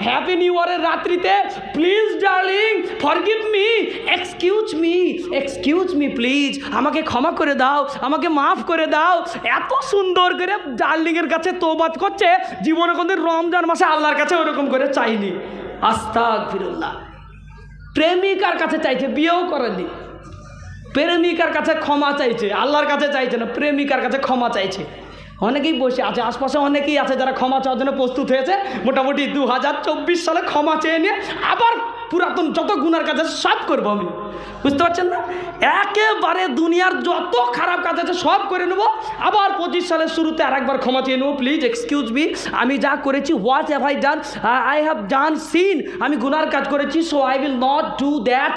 Happy new ইয়ারের রাত্রিতে please darling forgive me, excuse me please, আমাকে ক্ষমা করে দাও, আমাকে মাফ করে দাও। এত সুন্দর করে ডার্লিংয়ের কাছে তওবাত করছে, জীবনে কোনদিন রমজান মাসে আল্লাহর কাছে ওরকম করে চাইনি। আস্তাগফিরুল্লাহ। প্রেমিকার কাছে চাইছে, বিয়েও করেনি, প্রেমিকার কাছে ক্ষমা চাইছে, আল্লাহর কাছে চাইছে না, প্রেমিকার কাছে ক্ষমা চাইছে। অনেকেই বসে আছে, আশপাশে অনেকেই আছে যারা ক্ষমা চাওয়ার জন্য প্রস্তুত হয়েছে। মোটামুটি 2024 সালে ক্ষমা চেয়ে নিয়ে আবার পুরাতন যত গুনার কাজ আছে সব করবো আমি। বুঝতে পারছেন না? একেবারে দুনিয়ার যত খারাপ কাজ আছে সব করে নেবো, আবার 25 সালের শুরুতে আরেকবার ক্ষমা চেয়ে নেবো, প্লিজ এক্সকিউজ মি, আমি যা করেছি, what have I done, I have done sin, আমি গুনার কাজ করেছি, so I will not do that,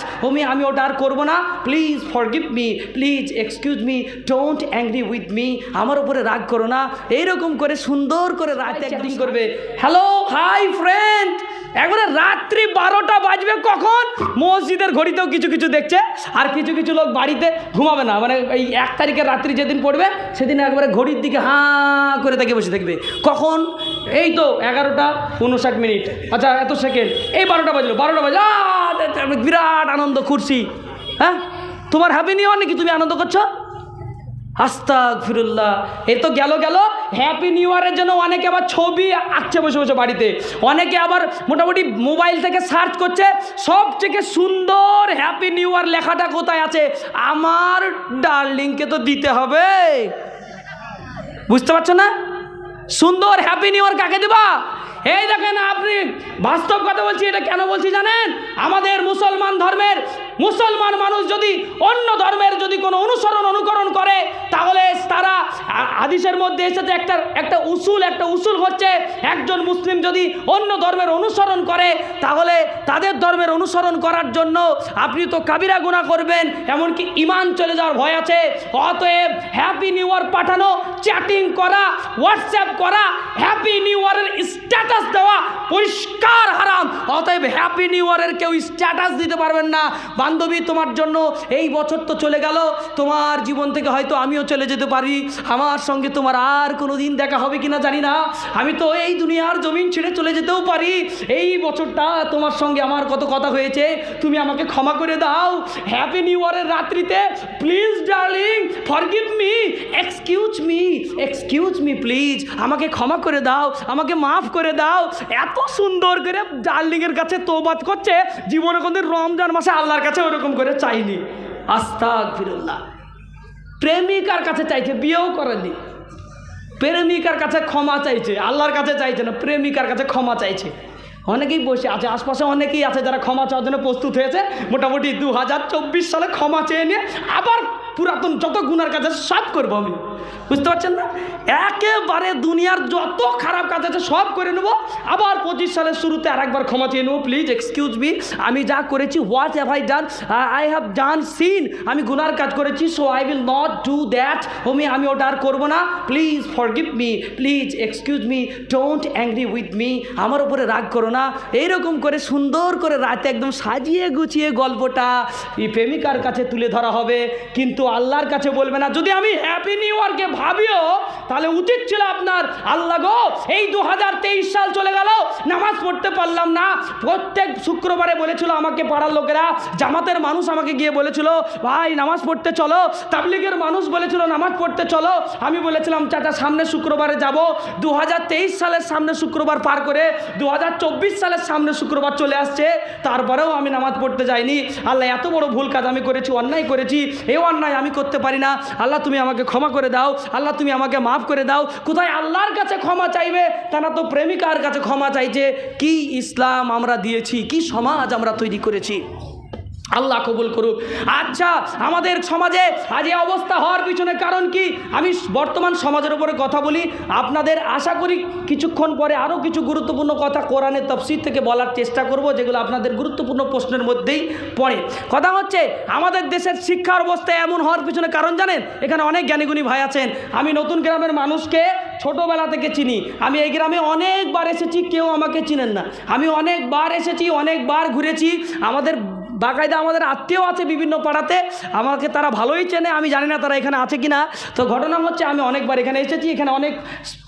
আমি ওটা আর করবো না, please forgive me, please excuse me, don't angry with me, আমার উপরে রাগ করো না। এইরকম করে সুন্দর করে রাতে চ্যাটিং করবে, হ্যালো হাই ফ্রেন্ড। একবারে রাত্রি 12টা বাজবে কখন, মসজিদের ঘড়িতেও কিছু কিছু দেখছে, আর কিছু কিছু লোক বাড়িতে ঘুমাবে না, মানে এই 1 তারিখের রাত্রি যেদিন পড়বে সেদিন একবারে ঘড়ির দিকে হাঁ করে তাকে বসে থাকবে। কখন? এই তো 11:59, আচ্ছা এত সেকেন্ড, এই 12টা বাজলো, 12টা বাজলো, বিরাট আনন্দ খুশি। হ্যাঁ, তোমার হ্যাপি নিউ ইয়ার নাকি, তুমি আনন্দ করছো? আস্তাগফিরুল্লাহ। এ তো গেল হ্যাপি নিউ ইয়ারের জন্য অনেকে আবার ছবি আঁকছে বসে বসে বাড়িতে, অনেকে আবার মোটামুটি মোবাইল থেকে সার্চ করছে সবথেকে সুন্দর হ্যাপি নিউ ইয়ার লেখাটা কোথায় আছে, আমার ডার্লিংকে তো দিতে হবে। বুঝতে পারছো না? সুন্দর হ্যাপি নিউ ইয়ার কাকে দেবা? এই দেখেন, আপনি বাস্তব কথা বলছি, এটা কেন বলছি জানেন? আমাদের মুসলমান মানুষ যদি অন্য ধর্মের যদি কোনো অনুকরণ করে, তাহলে তারা হাদিসের মধ্যে এসেছে একটা উসুল হচ্ছে, একজন মুসলিম যদি অন্য ধর্মের অনুসরণ করে তাহলে তাদের ধর্মের অনুসরণ করার জন্য আপনি তো কাবিরা গুনাহ করবেন, এমনকি ঈমান চলে যাওয়ার ভয় আছে। অতএব হ্যাপি নিউ ইয়ার পাঠানো, চ্যাটিং করা, হোয়াটসঅ্যাপ করা, হ্যাপি নিউ ইয়ারের স্ট্যাটাস দেওয়া পরিষ্কার হারাম। অতএব হ্যাপি নিউ ইয়ারের কেউ স্ট্যাটাস দিতে পারবেন না। বান্ধবী, তোমার জন্য এই বছর তো চলে গেল, তোমার জীবন থেকে হয়তো আমিও চলে যেতে পারি, আমার সঙ্গে তোমার আর কোনো দিন দেখা হবে কিনা জানি না, আমি তো এই দুনিয়ার জমিন ছেড়ে চলে যেতেও পারি। এই বছরটা তোমার সঙ্গে আমার কত কথা হয়েছে, তুমি আমাকে ক্ষমা করে দাও। হ্যাপি নিউ ইয়ারের রাত্রিতে please darling forgive me, excuse me please, আমাকে ক্ষমা করে দাও, আমাকে মাফ করে দাও। এত সুন্দর করে ডার্লিংয়ের কাছে তওবাত করছে, জীবনে কোনদিন রমজান মাসে আল্লাহর কাছে ওরকম করে চাইনি। আস্তাগফিরুল্লাহ। প্রেমিকার কাছে চাইছে, বিয়েও করেনি, প্রেমিকার কাছে ক্ষমা চাইছে, আল্লাহর কাছে চাইছে না, প্রেমিকার কাছে ক্ষমা চাইছে। অনেকেই বসে আছে, আশপাশে অনেকেই আছে যারা ক্ষমা চাওয়ার জন্য প্রস্তুত হয়েছে। মোটামুটি 2024 সালে ক্ষমা চেয়ে নিয়ে আবার পুরাতন যত গুনার কাজ আছে সব করবো আমি। বুঝতে পারছেন না? একেবারে দুনিয়ার যত খারাপ কাজ আছে সব করে নেবো, আবার 25 সালের শুরুতে আরেকবার ক্ষমা চেয়ে নেবো, প্লিজ এক্সকিউজ মি, আমি যা করেছি, what have I done, I have done sin, আমি গুনার কাজ করেছি, so I will not do that, আমি ওটা আর করবো না, please forgive me, please excuse me, don't angry with me, আমার উপরে রাগ করো না। এইরকম করে সুন্দর করে রাতে একদম সাজিয়ে গুছিয়ে গল্পটা এই প্রেমিকার কাছে তুলে ধরা হবে, কিন্তু আল্লাহর কাছে বলবে না। যদি আমি হ্যাপি নিউ ইয়ারকে ভাবিও, তাহলে উচিত ছিল আপনার, আল্লাহ গো এই 2023 সাল চলে গেল, নামাজ পড়তে পারলাম না। প্রত্যেক শুক্রবারে বলেছিল আমাকে পাড়ার লোকেরা, জামাতের মানুষ আমাকে গিয়ে বলেছিল ভাই নামাজ পড়তে চলো, তাবলিগের মানুষ বলেছিল নামাজ পড়তে চলো, আমি বলেছিলাম চাচা সামনে শুক্রবারে যাব। 2023 সালের সামনে শুক্রবার পার করে 2024 সালের সামনে শুক্রবার চলে আসছে, তারপরেও আমি নামাজ পড়তে যাইনি। আল্লাহ, এত বড় ভুল কাজ আমি করেছি, অন্যায় করেছি, এই অন্যায় আমি করতে পারি না, আল্লাহ তুমি আমাকে ক্ষমা করে দাও, আল্লাহ তুমি আমাকে মাফ করে দাও। কোথায় আল্লাহর কাছে ক্ষমা চাইবে, তারা তো প্রেমিকার কাছে ক্ষমা চাইছে। কি ইসলাম আমরা দিয়েছি, কি সমাজ আমরা তৈরি করেছি, আল্লাহ কবুল করুক। আচ্ছা, আমাদের সমাজে আজ এই অবস্থা হওয়ার পিছনে কারণ কি? আমি বর্তমান সমাজের উপরে কথা বলি, আপনাদের আশা করি কিছুক্ষণ পরে আরও কিছু গুরুত্বপূর্ণ কথা কোরআনের তাফসীর থেকে বলার চেষ্টা করব, যেগুলো আপনাদের গুরুত্বপূর্ণ প্রশ্নের মধ্যেই পড়ে। কথা হচ্ছে, আমাদের দেশের শিক্ষার অবস্থা এমন হওয়ার পিছনে কারণ জানেন? এখানে অনেক জ্ঞানীগুণী ভাই আছেন, আমি নতুন গ্রামের মানুষকে ছোটোবেলা থেকে চিনি, আমি এই গ্রামে অনেকবার এসেছি, কেউ আমাকে চিনেন না, আমি অনেকবার এসেছি, অনেকবার ঘুরেছি। আমাদের বাকায়দা আমাদের আত্মীয় আছে বিভিন্ন পাড়াতে, আমাকে তারা ভালোই চেনে, আমি জানি না তারা এখানে আছে কি না। তো ঘটনা হচ্ছে আমি অনেকবার এখানে এসেছি, এখানে অনেক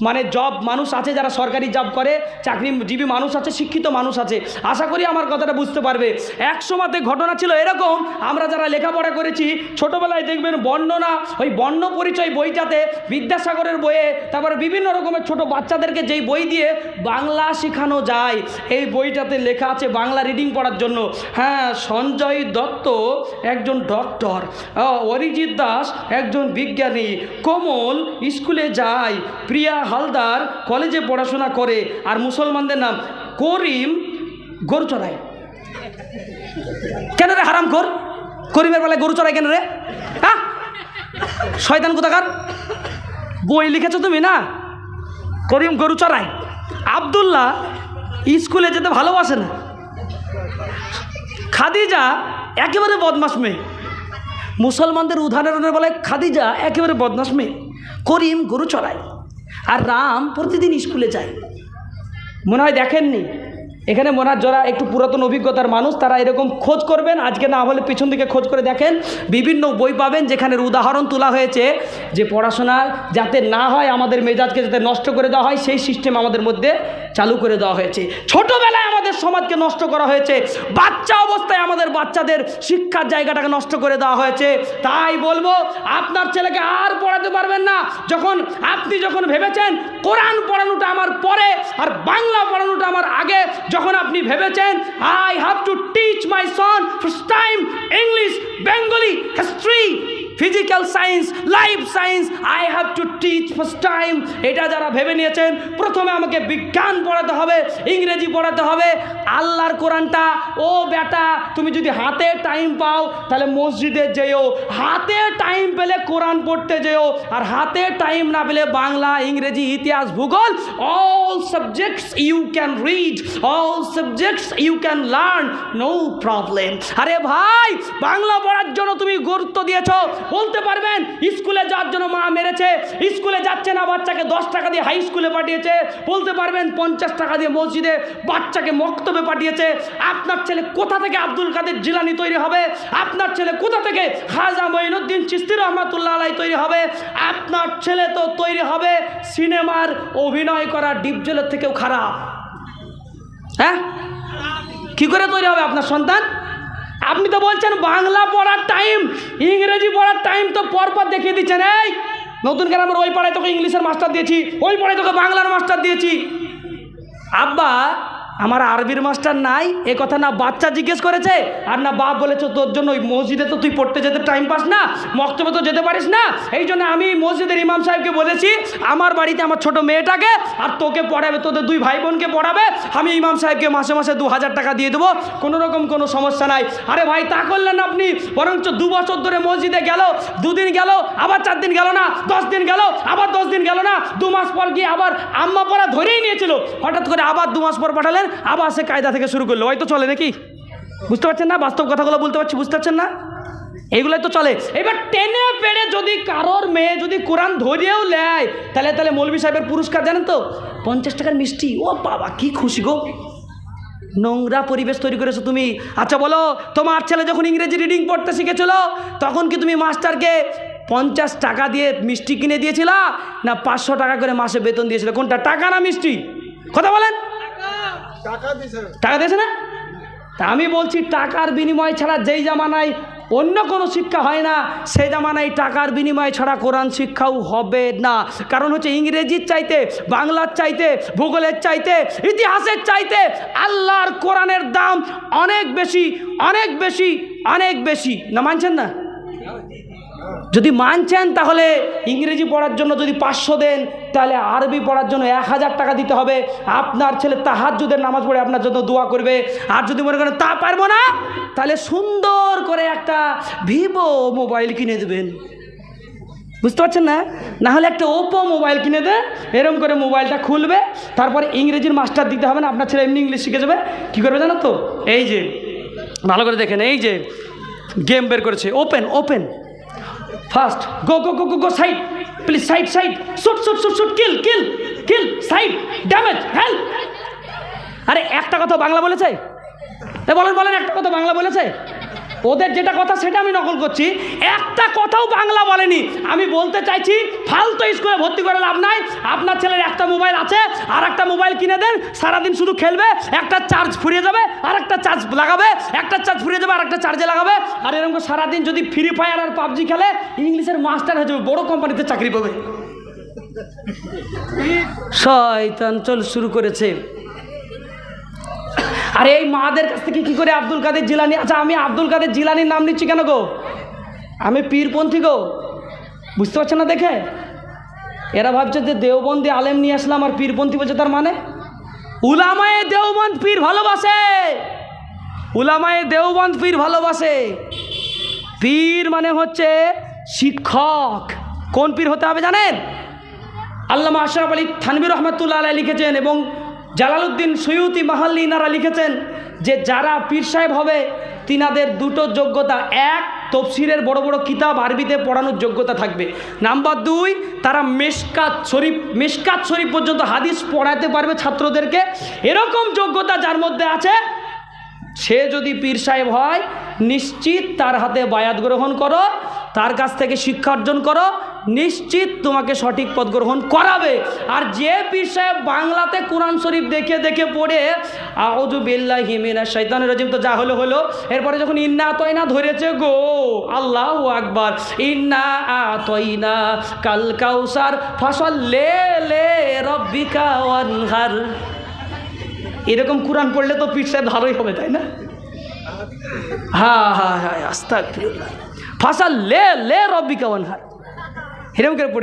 মানে জব মানুষ আছে, যারা সরকারি জব করে, চাকরিজীবী মানুষ আছে, শিক্ষিত মানুষ আছে, আশা করি আমার কথাটা বুঝতে পারবে। এক সময়তে ঘটনা ছিল এরকম, আমরা যারা লেখাপড়া করেছি ছোটোবেলায় দেখবেন বর্ণনা, ওই বর্ণ পরিচয় বইটাতে বিদ্যাসাগরের বইয়ে, তারপরে বিভিন্ন রকমের ছোট বাচ্চাদেরকে যেই বই দিয়ে বাংলা শেখানো যায়, এই বইটাতে লেখা আছে বাংলা রিডিং পড়ার জন্য। হ্যাঁ, সঞ্জয় দত্ত একজন ডক্টর, অরিজিৎ দাস একজন বিজ্ঞানী, কমল স্কুলে যায়, প্রিয়া হালদার কলেজে পড়াশোনা করে, আর মুসলমানদের নাম করিম গরু চড়ায়। কেন রে হারাম কর, করিমের বেলায় গরু চড়ায় কেন রে? হ্যাঁ, শয়তান কোথাকার, বই লিখেছো তুমি না? করিম গরু চড়ায়। আব্দুল্লাহ স্কুলে যেতে ভালোবাসে না। খাদিজা একেবারে বদমাস মেয়ে, মুসলমানদের উদাহরণের বলে খাদিজা একেবারে বদমাস মেয়ে। করিম গরু চড়ায় আর রাম প্রতিদিন স্কুলে যায়। মনে হয় দেখেননি এখানে, মনে হয় যারা একটু পুরাতন অভিজ্ঞতার মানুষ তারা এরকম খোঁজ করবেন, আজকে না হলে পিছন দিকে খোঁজ করে দেখেন, বিভিন্ন বই পাবেন যেখানের উদাহরণ তোলা হয়েছে যে পড়াশোনা যাতে না হয়, আমাদের মেজাজকে যাতে নষ্ট করে দেওয়া হয়, সেই সিস্টেম আমাদের মধ্যে চালু করে দেওয়া হয়েছে। ছোটোবেলায় আমাদের সমাজকে নষ্ট করা হয়েছে, বাচ্চা অবস্থায় আমাদের বাচ্চাদের শিক্ষার জায়গাটাকে নষ্ট করে দেওয়া হয়েছে। তাই বলবো, আপনার ছেলেকে আর পড়াতে পারবেন না আপনি যখন ভেবেছেন কোরআন পড়ানোটা আমার পরে আর বাংলা পড়ানোটা আমার আগে, যখন আপনি ভেবেছেন I have to teach my Son first time English, Bengali, history, physical science, life science, I have to teach first time, এটা যারা ভেবে নিয়েছেন প্রথমে আমাকে বিজ্ঞান পড়াতে হবে, ইংরেজি পড়াতে হবে, আল্লাহর কোরআনটা, ও বেটা তুমি যদি হাতে টাইম পাও তাহলে মসজিদে যেও, হাতে টাইম পেলে কোরআন পড়তে যেও, আর হাতে টাইম না পেলে বাংলা, ইংরেজি, ইতিহাস, ভূগোল, all subjects you can read, all subjects you can learn, no problem. আরে ভাই, বাংলা পড়ার জন্য তুমি গুরুত্ব দিয়েছো, বলতে পারবেন স্কুলে যাওয়ার জন্য মা মেরেছে, স্কুলে যাচ্ছে না বাচ্চাকে 10 টাকা দিয়ে হাই স্কুলে পাঠিয়েছে, বলতে পারবেন 50 টাকা দিয়ে মসজিদে বাচ্চাকে মক্তবে পাঠিয়েছে। আপনার ছেলে কোথা থেকে আব্দুল কাদের জিলানী তৈরি হবে? আপনার ছেলে কোথা থেকে খাজা মঈনুদ্দিন চিশতি রহমাতুল্লাহ আলাইহি তৈরি হবে? আপনার ছেলে তো তৈরি হবে সিনেমার অভিনয় করা ডিপজলের থেকেও খারাপ। হ্যাঁ, কি করে তৈরি হবে আপনার সন্তান? আপনি তো বলছেন বাংলা পড়ার টাইম, ইংরেজি পড়ার টাইম তো পরপর দেখিয়ে দিচ্ছেন। এই নতুন গ্রামের ওই পাড়ায় তোকে ইংলিশের মাস্টার দিয়েছি, ওই পাড়ায় তোকে বাংলার মাস্টার দিয়েছি। আব্বা আমার আরবির মাস্টার নাই, এ কথা না বাচ্চা জিজ্ঞেস করেছে আর না বাপ বলেছে তোর জন্য ওই মসজিদে তো তুই পড়তে যেতে টাইম পাস না, মক্তবে তো যেতে পারিস না, এই জন্য আমি মসজিদের ইমাম সাহেবকে বলেছি আমার বাড়িতে আমার ছোট মেয়েটাকে আর তোকে পড়াবে, তোদের 2 ভাই বোনকে পড়াবে, আমি ইমাম সাহেবকে মাসে মাসে 2000 টাকা দিয়ে দেবো, কোনো রকম কোনো সমস্যা নাই। আরে ভাই, তা করলেন আপনি, বরঞ্চ 2 বছর ধরে মসজিদে গেল, 2 দিন গেল, আবার 4 দিন গেল না, 10 দিন গেল, আবার 10 দিন গেল না, 2 মাস পর গিয়ে আবার আম্মা পড়া ধরেই নিয়েছিল, হঠাৎ করে আবার 2 মাস পর পাঠালেন, আবার সে কায়দা থেকে শুরু করলো। ওই তো চলে নাকি? বুঝতে পারছেন না? বাস্তব কথাগুলো বলতে পারছি, বুঝতে পারছেন না? এইগুলোই তো চলে। এবার টেনে পেড়ে যদি কারোর মেয়ে যদি কোরআন ধরিয়েও নেয় তাহলে মৌলভী সাহেবের পুরস্কার জানেন তো, 50 টাকার মিষ্টি। ও বাবা, কি খুশি গো! নোংরা পরিবেশ তৈরি করেছো তুমি। আচ্ছা বলো, তোমার ছেলে যখন ইংরেজি রিডিং পড়তে শিখেছিল তখন কি তুমি মাস্টারকে 50 টাকা দিয়ে মিষ্টি কিনে দিয়েছিলা না 500 টাকা করে মাসে বেতন দিয়েছিল? কোনটা, টাকা না মিষ্টি? কথা বলেন। টাকা দিয়েছে না? তা আমি বলছি টাকার বিনিময় ছাড়া যেই জামানায় অন্য কোনো শিক্ষা হয় না, সেই জামানায় টাকার বিনিময় ছাড়া কোরআন শিক্ষাও হবে না। কারণ হচ্ছে ইংরেজির চাইতে, বাংলার চাইতে, ভূগোলের চাইতে, ইতিহাসের চাইতে আল্লাহর কোরআনের দাম অনেক বেশি, অনেক বেশি, অনেক বেশি। না মানছেন না? যদি মানছেন তাহলে ইংরেজি পড়ার জন্য যদি 500 দেন তাহলে আরবি পড়ার জন্য 1000 টাকা দিতে হবে। আপনার ছেলে তাহাজ্জুদের নামাজ পড়ে আপনার জন্য দোয়া করবে। আর যদি মনে করেন তা পারবো না তাহলে সুন্দর করে একটা ভিভো মোবাইল কিনে দেবেন। বুঝতে পারছেন না? না হলে একটা ওপো মোবাইল কিনে দেন, এরকম করে মোবাইলটা খুলবে, তারপরে ইংরেজির মাস্টার দিতে হবে না, আপনার ছেলে এমনি ইংলিশ শিখে যাবে। কী করবে জানো তো? এই যে ভালো করে দেখেন, এই যে গেম বের করেছে, open open first, go go go go go, side please, side side, shoot shoot shoot shoot, kill kill kill, side, damage, help. আরে একটা কথা বাংলা বলেছে? বলেন বলেন, একটা কথা বাংলা বলেছে? ওদের যেটা কথা সেটা আমি নকল করছি, একটা কথাও বাংলা বলেনি। আমি বলতে চাইছি ফালতু স্কুলে ভর্তি করে লাভ নাই। আপনার ছেলের একটা মোবাইল আছে, আর একটা মোবাইল কিনে দেন, সারাদিন শুধু খেলবে, একটা চার্জ ফুরিয়ে যাবে আর একটা চার্জ লাগাবে, একটা চার্জ ফুরিয়ে যাবে আর একটা চার্জে লাগাবে, আর এরকম সারাদিন যদি ফ্রি ফায়ার আর পাবজি খেলে ইংলিশের মাস্টার হয়ে যাবে, বড় কোম্পানিতে চাকরি পাবে। শয়তান চল শুরু করেছে। আর এই মাদের কাছ থেকে কি করে আব্দুল কাদের জিলানি, আচ্ছা আমি আব্দুল কাদের জিলানির নাম নিচ্ছি কেন গো? আমি পীরপন্থী গো, বুঝতে পারছে না দেখে? এরা ভাবছে যে দেওবন্দি আলেম নিয়ে আসলাম আর পীরপন্থী বলছে, তার মানে উলামায়ে দেওবন্দ পীর ভালোবাসে, উলামায়ে দেওবন্দ পীর ভালোবাসে। পীর মানে হচ্ছে শিক্ষক। কোন পীর হতে হবে জানেন? আল্লামা আশরাফ আলী থানভী রহমাতুল্লাহ আলাইহি লিখেছেন এবং জালালউদ্দিন সুয়ুতি মাহাল্লি ইনারা লিখেছেন যে যারা পীর সাহেব হবে তিনাদের দুটো যোগ্যতা, এক তফসিরের বড় বড় কিতাব আরবিতে পড়ানোর যোগ্যতা থাকবে, নাম্বার দুই তারা মেশকাত শরীফ পর্যন্ত হাদিস পড়াতে পারবে ছাত্রদেরকে। এরকম যোগ্যতা যার মধ্যে আছে সে যদি পীর সাহেব হয় নিশ্চিত তার হাতে বায়াত গ্রহণ করো, তার কাছ থেকে শিক্ষা অর্জন করো, নিশ্চিত তোমাকে সঠিক পথ গ্রহণ করাবে। আর যে পীর সাহেব বাংলাতে কোরআন শরীফ দেখে দেখে পড়ে আউযু বিল্লাহি মিনাশ শাইতানির রাজিম, তো যা হলো হলো, এরপরে যখন ইন্না আতয়না ধরেছে গো, আল্লাহু আকবার, ইন্না আতয়না কাল কাউসার ফাসাল্লি লিরাব্বিকা ওয়ানহার, এরকম কোরআন পড়লে তো পীর সাহেব ভালোই হবে, তাই না? হ্যাঁ হ্যাঁ হ্যাঁ, আস্তাগফিরুল্লাহ, ফাসাল্লি লিরাব্বিকা ওয়ানহার, এরকম করে পড়ে